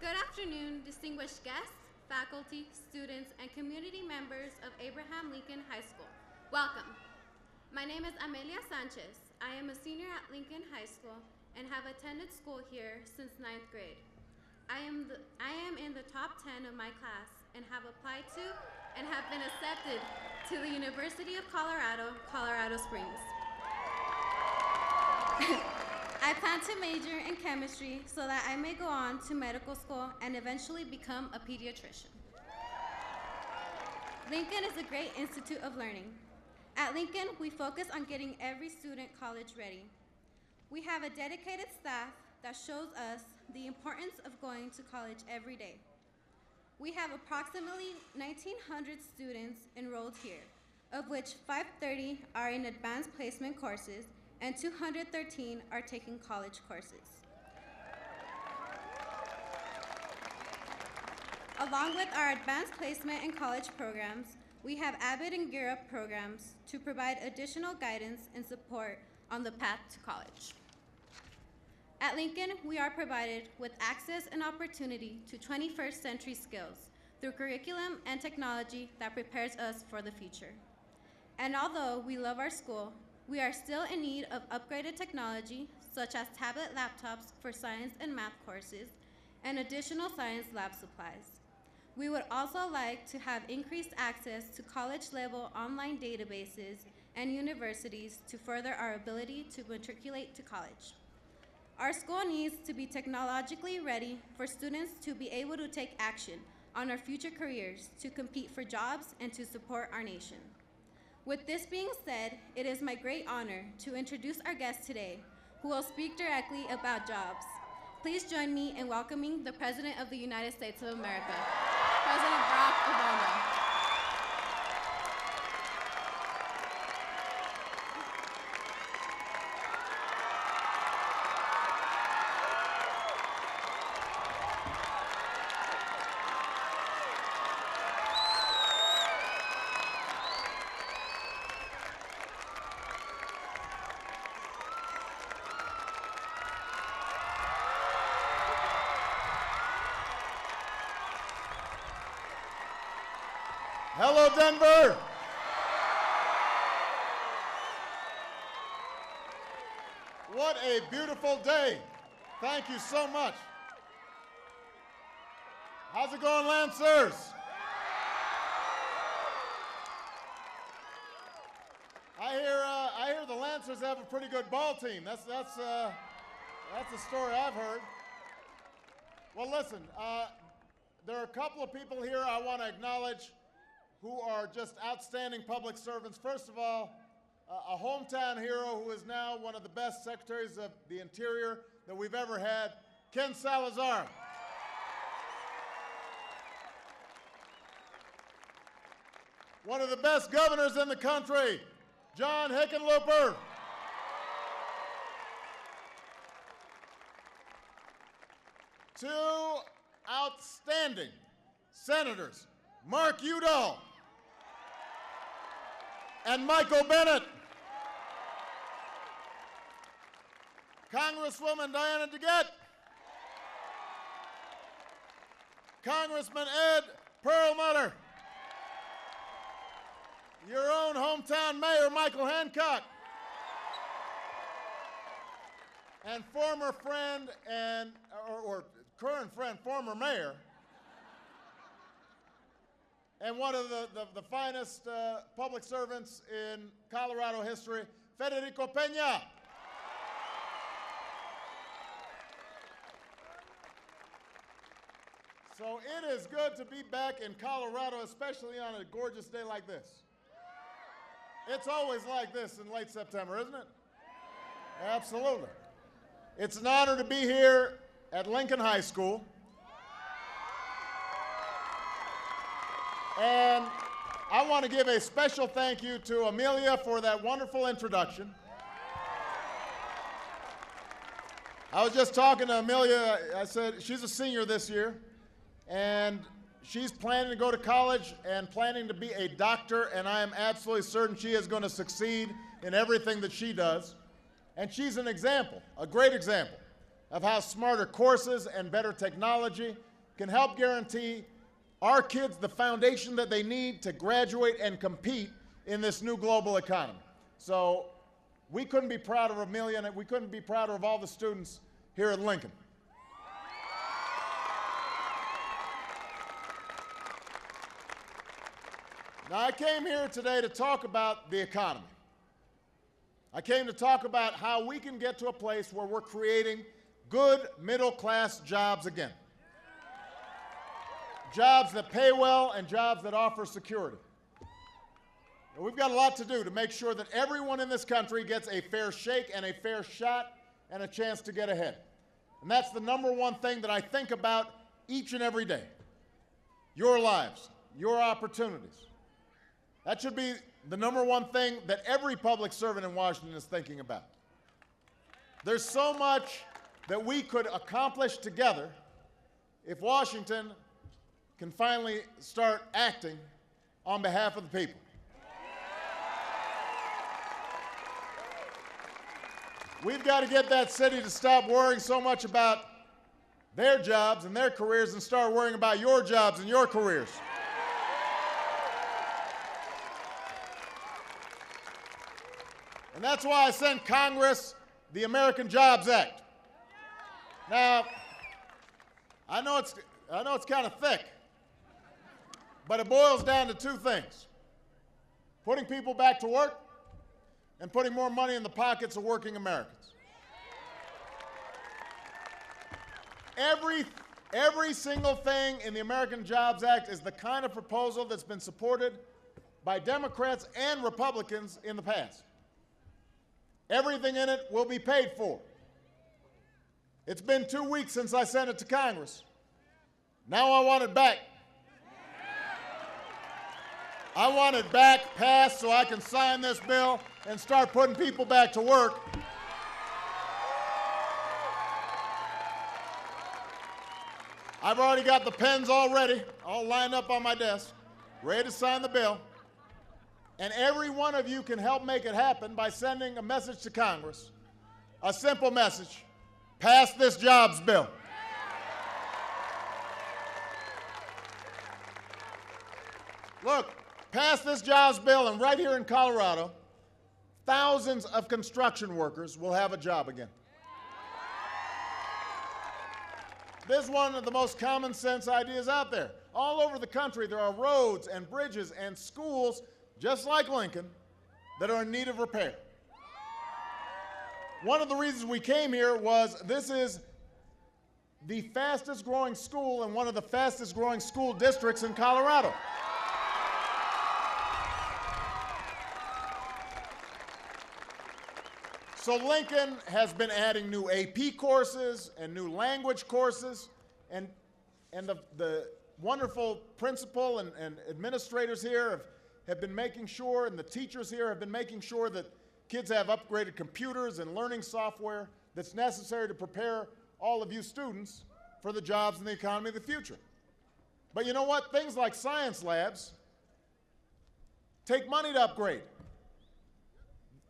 Good afternoon, distinguished guests, faculty, students, and community members of Abraham Lincoln High School. Welcome. My name is Amelia Sanchez. I am a senior at Lincoln High School and have attended school here since 9th grade. I am in the top 10 of my class and have applied to and have been accepted to the University of Colorado, Colorado Springs. I plan to major in chemistry so that I may go on to medical school and eventually become a pediatrician. Lincoln is a great institute of learning. At Lincoln, we focus on getting every student college ready. We have a dedicated staff that shows us the importance of going to college every day. We have approximately 1,900 students enrolled here, of which 530 are in advanced placement courses and 213 are taking college courses. Along with our advanced placement and college programs, we have Abbott and Gear Up programs to provide additional guidance and support on the path to college. At Lincoln, we are provided with access and opportunity to 21st century skills through curriculum and technology that prepares us for the future. And although we love our school, we are still in need of upgraded technology, such as tablet laptops for science and math courses, and additional science lab supplies. We would also like to have increased access to college-level online databases and universities to further our ability to matriculate to college. Our school needs to be technologically ready for students to be able to take action on our future careers, to compete for jobs, and to support our nation. With this being said, it is my great honor to introduce our guest today, who will speak directly about jobs. Please join me in welcoming the President of the United States of America, President Barack Obama. Hello, Denver. What a beautiful day. Thank you so much. How's it going, Lancers? I hear the Lancers have a pretty good ball team. That's a story I've heard. Well, listen, there are a couple of people here I want to acknowledge who are just outstanding public servants. First of all, a hometown hero who is now one of the best secretaries of the Interior that we've ever had, Ken Salazar. One of the best governors in the country, John Hickenlooper. Two outstanding senators, Mark Udall and Michael Bennet. Congresswoman Diana DeGette. Congressman Ed Perlmutter. Your own hometown mayor, Michael Hancock. And former friend or current friend, former mayor, and one of the finest public servants in Colorado history, Federico Peña. So it is good to be back in Colorado, especially on a gorgeous day like this. It's always like this in late September, isn't it? Absolutely. It's an honor to be here at Lincoln High School. And I want to give a special thank you to Amelia for that wonderful introduction. I was just talking to Amelia. I said she's a senior this year, and she's planning to go to college and planning to be a doctor, and I am absolutely certain she is going to succeed in everything that she does. And she's an example, a great example, of how smarter courses and better technology can help guarantee our kids the foundation that they need to graduate and compete in this new global economy. So we couldn't be prouder of Amelia, and we couldn't be prouder of all the students here at Lincoln. Now, I came here today to talk about the economy. I came to talk about how we can get to a place where we're creating good middle-class jobs again. Jobs that pay well and jobs that offer security. And we've got a lot to do to make sure that everyone in this country gets a fair shake and a fair shot and a chance to get ahead. And that's the number one thing that I think about each and every day. Your lives, your opportunities. That should be the number one thing that every public servant in Washington is thinking about. There's so much that we could accomplish together if Washington can finally start acting on behalf of the people. We've got to get that city to stop worrying so much about their jobs and their careers and start worrying about your jobs and your careers. And that's why I sent Congress the American Jobs Act. Now, I know it's kind of thick, but it boils down to two things: putting people back to work and putting more money in the pockets of working Americans. Every single thing in the American Jobs Act is the kind of proposal that's been supported by Democrats and Republicans in the past. Everything in it will be paid for. It's been 2 weeks since I sent it to Congress. Now I want it back. I want it back, passed, so I can sign this bill and start putting people back to work. I've already got the pens all ready, all lined up on my desk, ready to sign the bill. And every one of you can help make it happen by sending a message to Congress, a simple message: pass this jobs bill. Look, pass this jobs bill, and right here in Colorado, thousands of construction workers will have a job again. This is one of the most common sense ideas out there. All over the country, there are roads and bridges and schools, just like Lincoln, that are in need of repair. One of the reasons we came here was this is the fastest growing school in one of the fastest growing school districts in Colorado. So Lincoln has been adding new AP courses and new language courses, and the wonderful principal and administrators here have been making sure, and the teachers here have been making sure that kids have upgraded computers and learning software that's necessary to prepare all of you students for the jobs and the economy of the future. But you know what? Things like science labs take money to upgrade.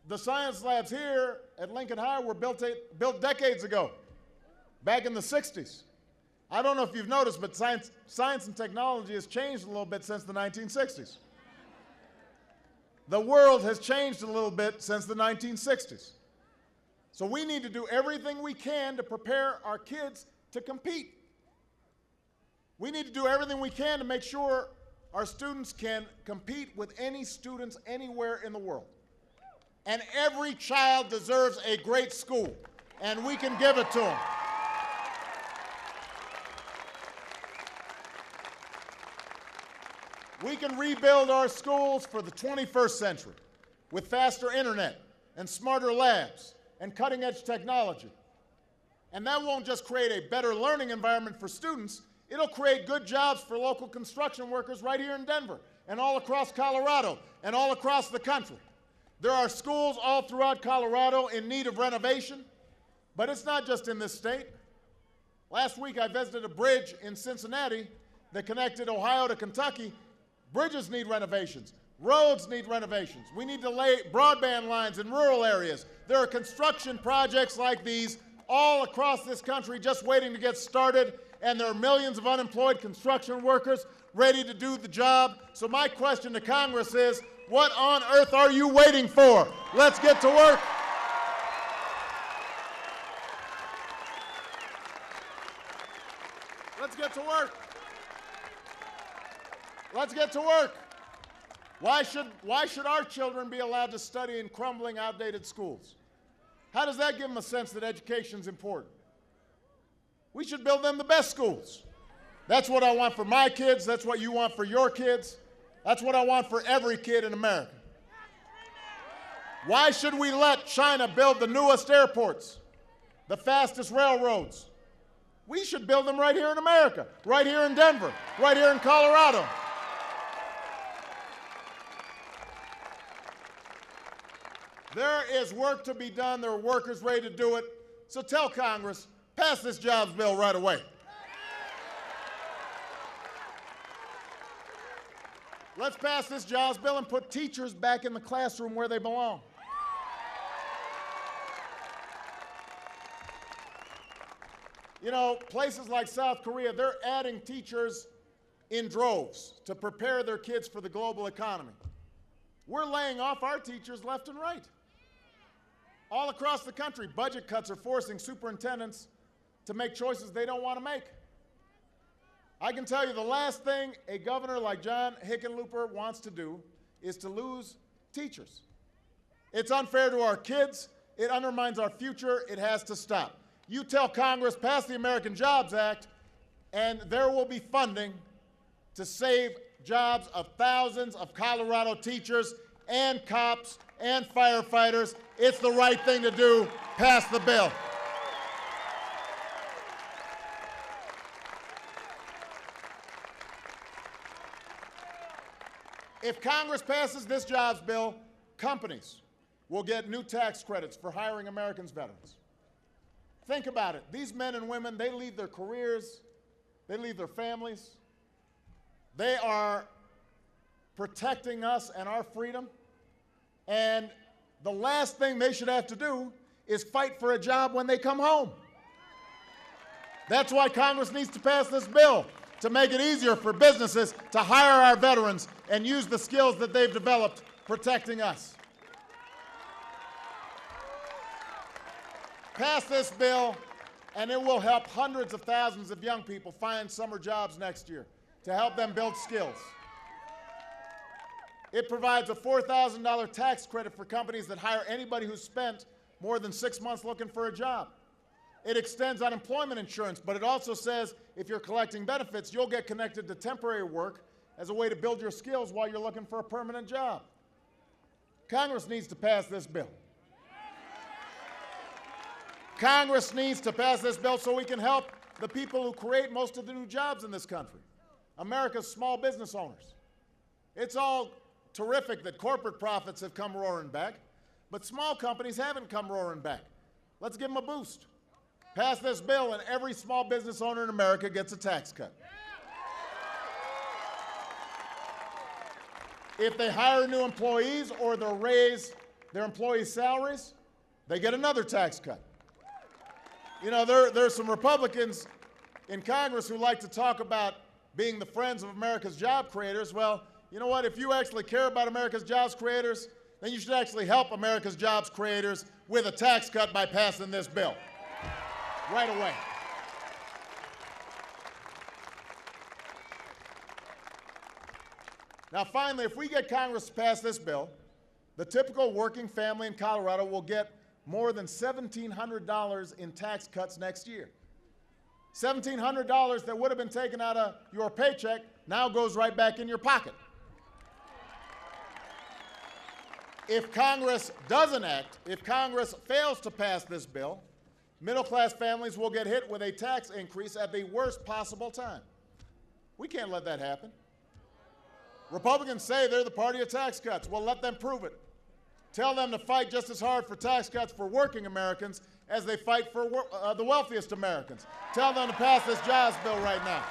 The science labs here at Lincoln High were built decades ago, back in the 60s. I don't know if you've noticed, but science and technology has changed a little bit since the 1960s. The world has changed a little bit since the 1960s. So we need to do everything we can to prepare our kids to compete. We need to do everything we can to make sure our students can compete with any students anywhere in the world. And every child deserves a great school, and we can give it to them. We can rebuild our schools for the 21st century with faster internet and smarter labs and cutting-edge technology. And that won't just create a better learning environment for students, it'll create good jobs for local construction workers right here in Denver and all across Colorado and all across the country. There are schools all throughout Colorado in need of renovation, but it's not just in this state. Last week I visited a bridge in Cincinnati that connected Ohio to Kentucky. Bridges need renovations. Roads need renovations. We need to lay broadband lines in rural areas. There are construction projects like these all across this country just waiting to get started, and there are millions of unemployed construction workers ready to do the job. So my question to Congress is, what on earth are you waiting for? Let's get to work. Let's get to work. Let's get to work. Why should our children be allowed to study in crumbling, outdated schools? How does that give them a sense that education is important? We should build them the best schools. That's what I want for my kids. That's what you want for your kids. That's what I want for every kid in America. Why should we let China build the newest airports, the fastest railroads? We should build them right here in America, right here in Denver, right here in Colorado. There is work to be done. There are workers ready to do it. So tell Congress, pass this jobs bill right away. Let's pass this jobs bill and put teachers back in the classroom where they belong. You know, places like South Korea, they're adding teachers in droves to prepare their kids for the global economy. We're laying off our teachers left and right. All across the country, budget cuts are forcing superintendents to make choices they don't want to make. I can tell you the last thing a governor like John Hickenlooper wants to do is to lose teachers. It's unfair to our kids. It undermines our future. It has to stop. You tell Congress, pass the American Jobs Act, and there will be funding to save jobs of thousands of Colorado teachers and cops and firefighters. It's the right thing to do. Pass the bill. If Congress passes this jobs bill, companies will get new tax credits for hiring Americans veterans. Think about it. These men and women, they leave their careers, they leave their families. They are protecting us and our freedom. And the last thing they should have to do is fight for a job when they come home. That's why Congress needs to pass this bill, to make it easier for businesses to hire our veterans and use the skills that they've developed protecting us. Pass this bill, and it will help hundreds of thousands of young people find summer jobs next year to help them build skills. It provides a $4,000 tax credit for companies that hire anybody who's spent more than 6 months looking for a job. It extends unemployment insurance, but it also says if you're collecting benefits, you'll get connected to temporary work as a way to build your skills while you're looking for a permanent job. Congress needs to pass this bill. Congress needs to pass this bill so we can help the people who create most of the new jobs in this country, America's small business owners. It's all terrific that corporate profits have come roaring back, but small companies haven't come roaring back. Let's give them a boost. Pass this bill and every small business owner in America gets a tax cut. If they hire new employees or they'll raise their employees' salaries, they get another tax cut. You know, there's some Republicans in Congress who like to talk about being the friends of America's job creators. Well, you know what? If you actually care about America's jobs creators, then you should actually help America's jobs creators with a tax cut by passing this bill right away. Now, finally, if we get Congress to pass this bill, the typical working family in Colorado will get more than $1,700 in tax cuts next year. $1,700 that would have been taken out of your paycheck now goes right back in your pocket. If Congress doesn't act, if Congress fails to pass this bill, middle-class families will get hit with a tax increase at the worst possible time. We can't let that happen. Republicans say they're the party of tax cuts. Well, let them prove it. Tell them to fight just as hard for tax cuts for working Americans as they fight for the wealthiest Americans. Tell them to pass this jobs bill right now.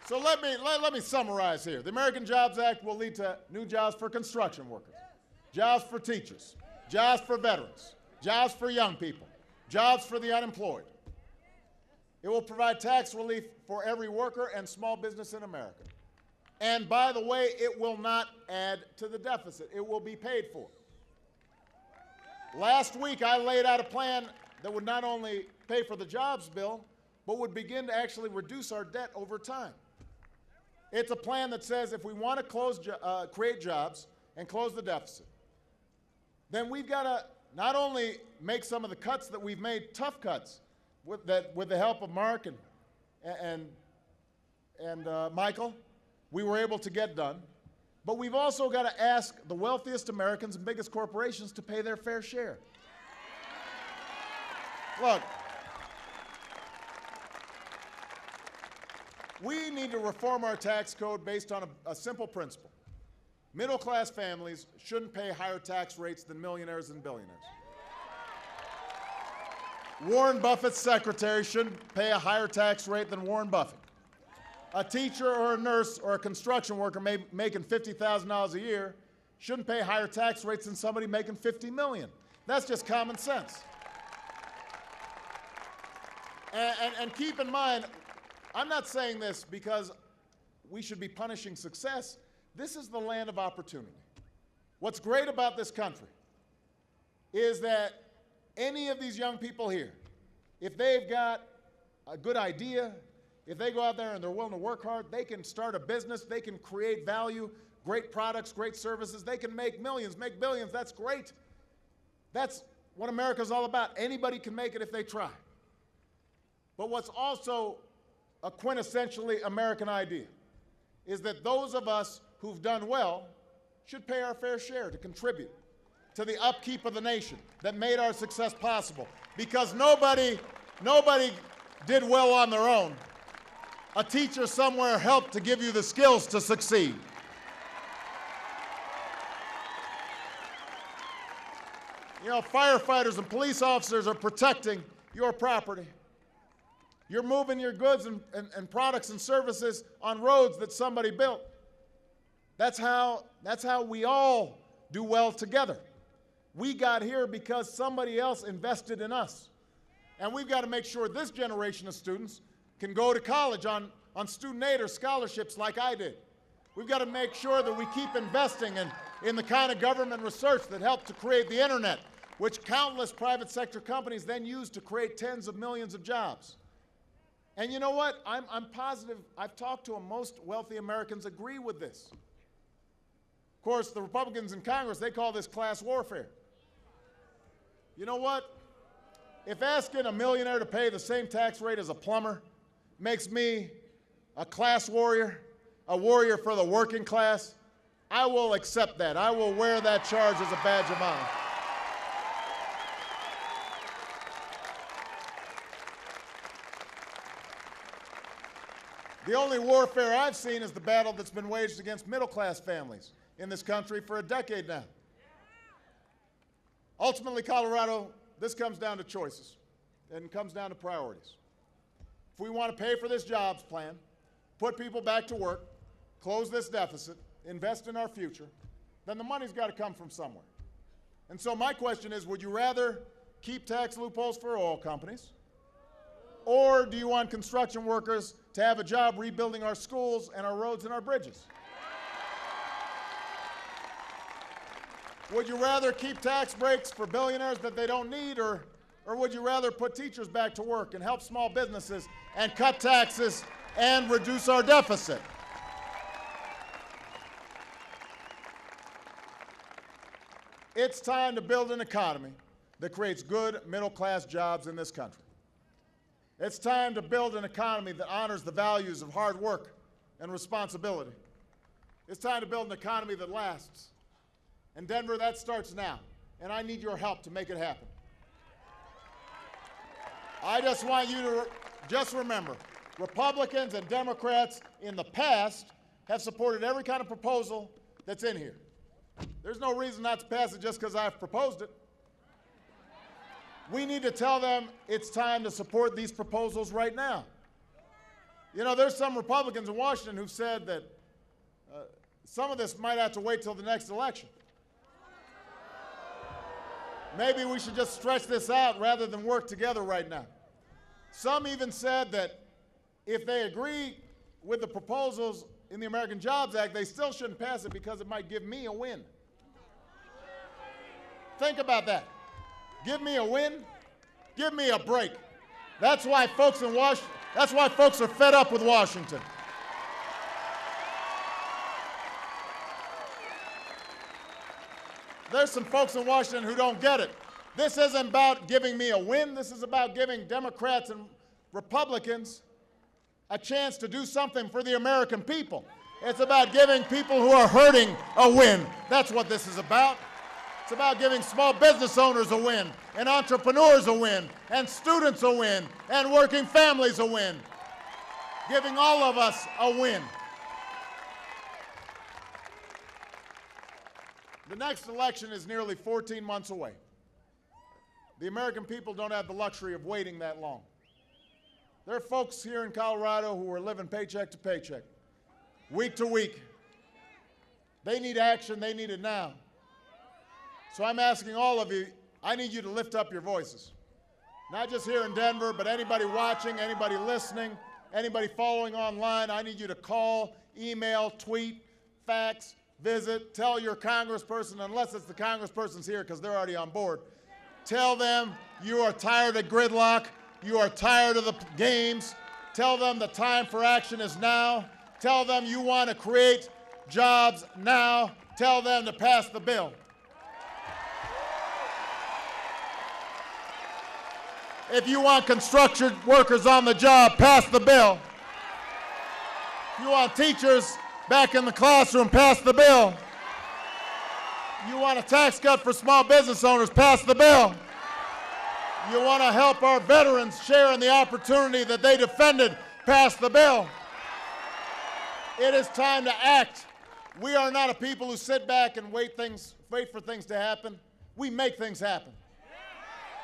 So let me summarize here. The American Jobs Act will lead to new jobs for construction workers, jobs for teachers, jobs for veterans, jobs for young people, jobs for the unemployed. It will provide tax relief for every worker and small business in America. And by the way, it will not add to the deficit. It will be paid for. Last week, I laid out a plan that would not only pay for the jobs bill, but would begin to actually reduce our debt over time. It's a plan that says if we want to create jobs and close the deficit, then we've got to not only make some of the cuts that we've made, tough cuts, with the help of Mark and Michael, we were able to get done, but we've also got to ask the wealthiest Americans and biggest corporations to pay their fair share. Look, we need to reform our tax code based on a simple principle. Middle-class families shouldn't pay higher tax rates than millionaires and billionaires. Warren Buffett's secretary shouldn't pay a higher tax rate than Warren Buffett. A teacher or a nurse or a construction worker making $50,000 a year shouldn't pay higher tax rates than somebody making $50 million. That's just common sense. And keep in mind, I'm not saying this because we should be punishing success. This is the land of opportunity. What's great about this country is that any of these young people here, if they've got a good idea, if they go out there and they're willing to work hard, they can start a business, they can create value, great products, great services, they can make millions, make billions. That's great. That's what America's all about. Anybody can make it if they try. But what's also a quintessentially American idea is that those of us who've done well should pay our fair share to contribute to the upkeep of the nation that made our success possible. Because nobody did well on their own. A teacher somewhere helped to give you the skills to succeed. You know, firefighters and police officers are protecting your property. You're moving your goods and products and services on roads that somebody built. That's how we all do well together. We got here because somebody else invested in us. And we've got to make sure this generation of students can go to college on student aid or scholarships like I did. We've got to make sure that we keep investing in the kind of government research that helped to create the internet, which countless private sector companies then use to create tens of millions of jobs. And you know what? I'm positive, I've talked to them, most wealthy Americans agree with this. Of course, the Republicans in Congress, they call this class warfare. You know what? If asking a millionaire to pay the same tax rate as a plumber makes me a class warrior, a warrior for the working class, I will accept that. I will wear that charge as a badge of honor. The only warfare I've seen is the battle that's been waged against middle-class families in this country for a decade now. Ultimately, Colorado, this comes down to choices, and it comes down to priorities. If we want to pay for this jobs plan, put people back to work, close this deficit, invest in our future, then the money's got to come from somewhere. And so my question is, would you rather keep tax loopholes for oil companies, or do you want construction workers to have a job rebuilding our schools and our roads and our bridges? Would you rather keep tax breaks for billionaires that they don't need, or would you rather put teachers back to work and help small businesses and cut taxes and reduce our deficit? It's time to build an economy that creates good middle-class jobs in this country. It's time to build an economy that honors the values of hard work and responsibility. It's time to build an economy that lasts. And Denver, that starts now, and I need your help to make it happen. I just want you to just remember, Republicans and Democrats in the past have supported every kind of proposal that's in here. There's no reason not to pass it just because I've proposed it. We need to tell them it's time to support these proposals right now. You know, there's some Republicans in Washington who've said that some of this might have to wait till the next election. maybe we should just stretch this out rather than work together right now. Some even said that if they agree with the proposals in the American Jobs Act, they still shouldn't pass it because it might give me a win. Think about that. Give me a win? Give me a break. That's why folks are fed up with Washington. There's some folks in Washington who don't get it. This isn't about giving me a win. This is about giving Democrats and Republicans a chance to do something for the American people. It's about giving people who are hurting a win. That's what this is about. It's about giving small business owners a win, and entrepreneurs a win, and students a win, and working families a win. Giving all of us a win. The next election is nearly 14 months away. The American people don't have the luxury of waiting that long. There are folks here in Colorado who are living paycheck to paycheck, week to week. They need action. They need it now. So I'm asking all of you, I need you to lift up your voices. Not just here in Denver, but anybody watching, anybody listening, anybody following online, I need you to call, email, tweet, fax, visit, tell your congressperson, unless it's the congressperson's here because they're already on board. Tell them you are tired of gridlock, you are tired of the games. Tell them the time for action is now. Tell them you want to create jobs now. Tell them to pass the bill. If you want construction workers on the job, pass the bill. If you want teachers back in the classroom, pass the bill. You want a tax cut for small business owners, pass the bill. You want to help our veterans share in the opportunity that they defended, pass the bill. It is time to act. We are not a people who sit back and wait for things to happen. We make things happen.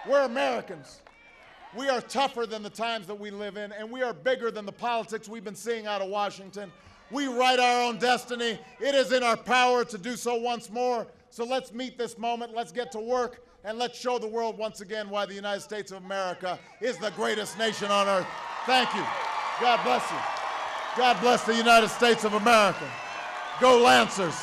We're Americans. We are tougher than the times that we live in, and we are bigger than the politics we've been seeing out of Washington. We write our own destiny. It is in our power to do so once more. So let's meet this moment. Let's get to work, and let's show the world once again why the United States of America is the greatest nation on earth. Thank you. God bless you. God bless the United States of America. Go Lancers.